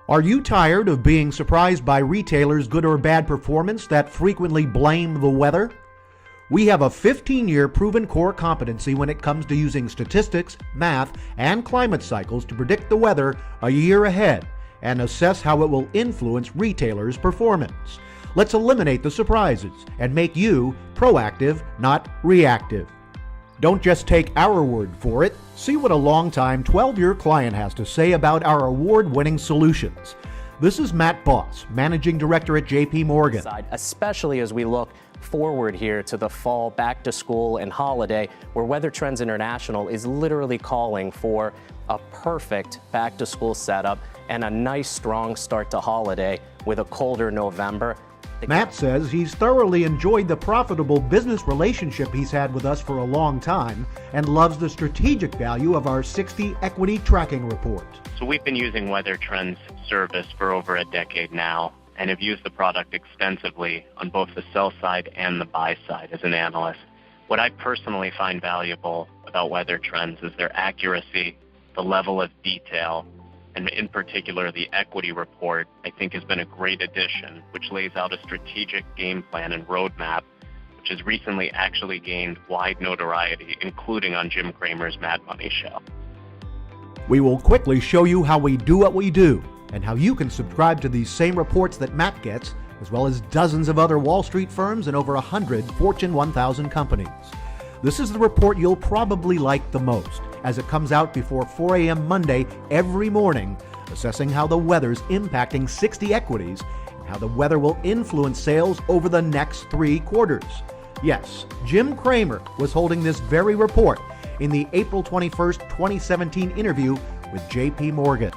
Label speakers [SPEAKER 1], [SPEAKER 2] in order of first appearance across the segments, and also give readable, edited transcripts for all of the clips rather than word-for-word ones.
[SPEAKER 1] Are you tired of being surprised by retailers' good or bad performance that frequently blame the weather? We have a 15-year proven core competency when it comes to using statistics, math, and climate cycles to predict the weather a year ahead and assess how it will influence retailers' performance. Let's eliminate the surprises and make you proactive, not reactive. Don't just take our word for it. See what a longtime 12-year client has to say about our award-winning solutions. This is Matt Boss, Managing Director at JP Morgan.
[SPEAKER 2] Especially as we look forward here to the fall, back to school, and holiday, where Weather Trends International is literally calling for a perfect back to school setup and a nice strong start to holiday with a colder November.
[SPEAKER 1] Matt says he's thoroughly enjoyed the profitable business relationship he's had with us for a long time and loves the strategic value of our 60 equity tracking report.
[SPEAKER 3] So we've been using Weather Trends service for over a decade now and have used the product extensively on both the sell side and the buy side as an analyst. What I personally find valuable about Weather Trends is their accuracy, the level of detail, and in particular, the equity report, I think, has been a great addition, which lays out a strategic game plan and roadmap, which has recently actually gained wide notoriety, including on Jim Cramer's Mad Money show.
[SPEAKER 1] We will quickly show you how we do what we do and how you can subscribe to these same reports that Matt gets, as well as dozens of other Wall Street firms and over 100 Fortune 1000 companies. This is the report you'll probably like the most, as it comes out before 4 a.m. Monday every morning, assessing how the weather's impacting 60 equities and how the weather will influence sales over the next 3 quarters. Yes, Jim Cramer was holding this very report in the April 21st, 2017 interview with JP Morgan.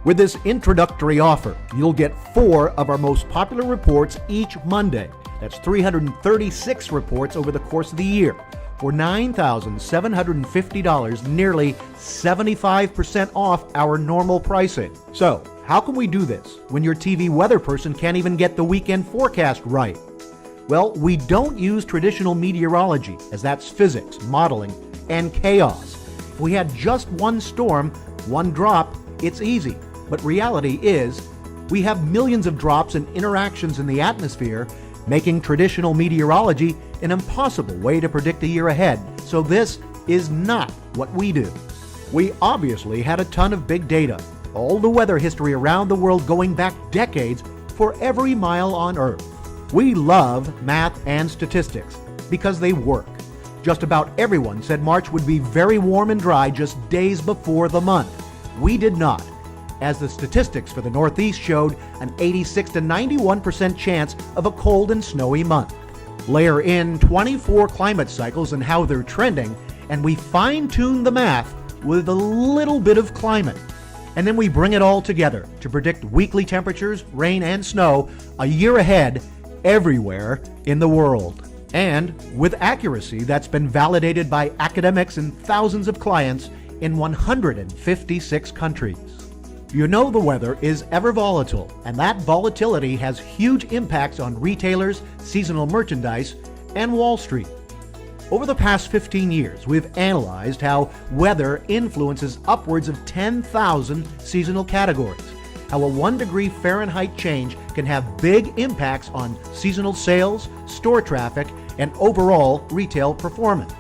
[SPEAKER 1] With this introductory offer, you'll get 4 of our most popular reports each Monday. That's 336 reports over the course of the year, for $9,750, nearly 75% off our normal pricing. So, how can we do this when your TV weather person can't even get the weekend forecast right? Well, we don't use traditional meteorology, as that's physics, modeling, and chaos. If we had just one storm, one drop, it's easy. But reality is, we have millions of drops and interactions in the atmosphere, making traditional meteorology an impossible way to predict a year ahead. So this is not what we do. We obviously had a ton of big data, all the weather history around the world going back decades for every mile on Earth. We love math and statistics because they work. Just about everyone said March would be very warm and dry just days before the month. We did not, as the statistics for the Northeast showed an 86 to 91% chance of a cold and snowy month. Layer in 24 climate cycles and how they're trending, and we fine-tune the math with a little bit of climate. And then we bring it all together to predict weekly temperatures, rain, and snow a year ahead everywhere in the world. And with accuracy that's been validated by academics and thousands of clients in 156 countries. You know the weather is ever volatile, and that volatility has huge impacts on retailers, seasonal merchandise, and Wall Street. Over the past 15 years, we've analyzed how weather influences upwards of 10,000 seasonal categories, how a 1 degree Fahrenheit change can have big impacts on seasonal sales, store traffic, and overall retail performance.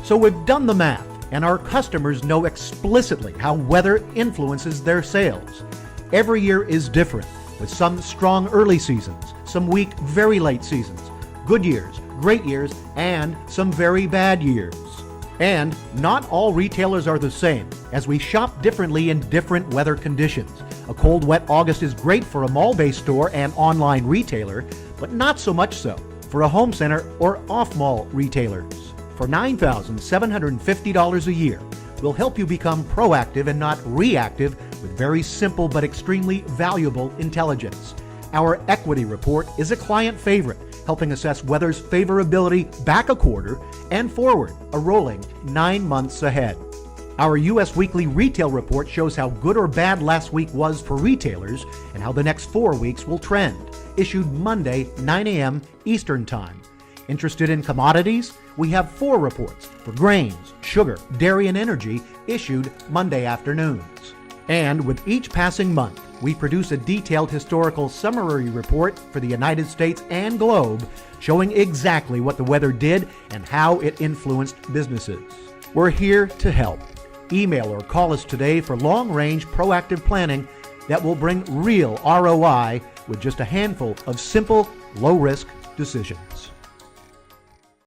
[SPEAKER 1] So we've done the math, and our customers know explicitly how weather influences their sales. Every year is different, with some strong early seasons, some weak, very late seasons, good years, great years, and some very bad years. And not all retailers are the same, as we shop differently in different weather conditions. A cold, wet August is great for a mall-based store and online retailer, but not so much so for a home center or off-mall retailers. For $9,750 a year, we'll help you become proactive and not reactive with very simple but extremely valuable intelligence. Our equity report is a client favorite, helping assess weather's favorability back a quarter and forward, a rolling 9 months ahead. Our U.S. Weekly Retail Report shows how good or bad last week was for retailers and how the next 4 weeks will trend, issued Monday, 9 a.m. Eastern Time. Interested in commodities? We have 4 reports for grains, sugar, dairy, and energy issued Monday afternoons. And with each passing month, we produce a detailed historical summary report for the United States and globe showing exactly what the weather did and how it influenced businesses. We're here to help. Email or call us today for long-range proactive planning that will bring real ROI with just a handful of simple, low-risk decisions.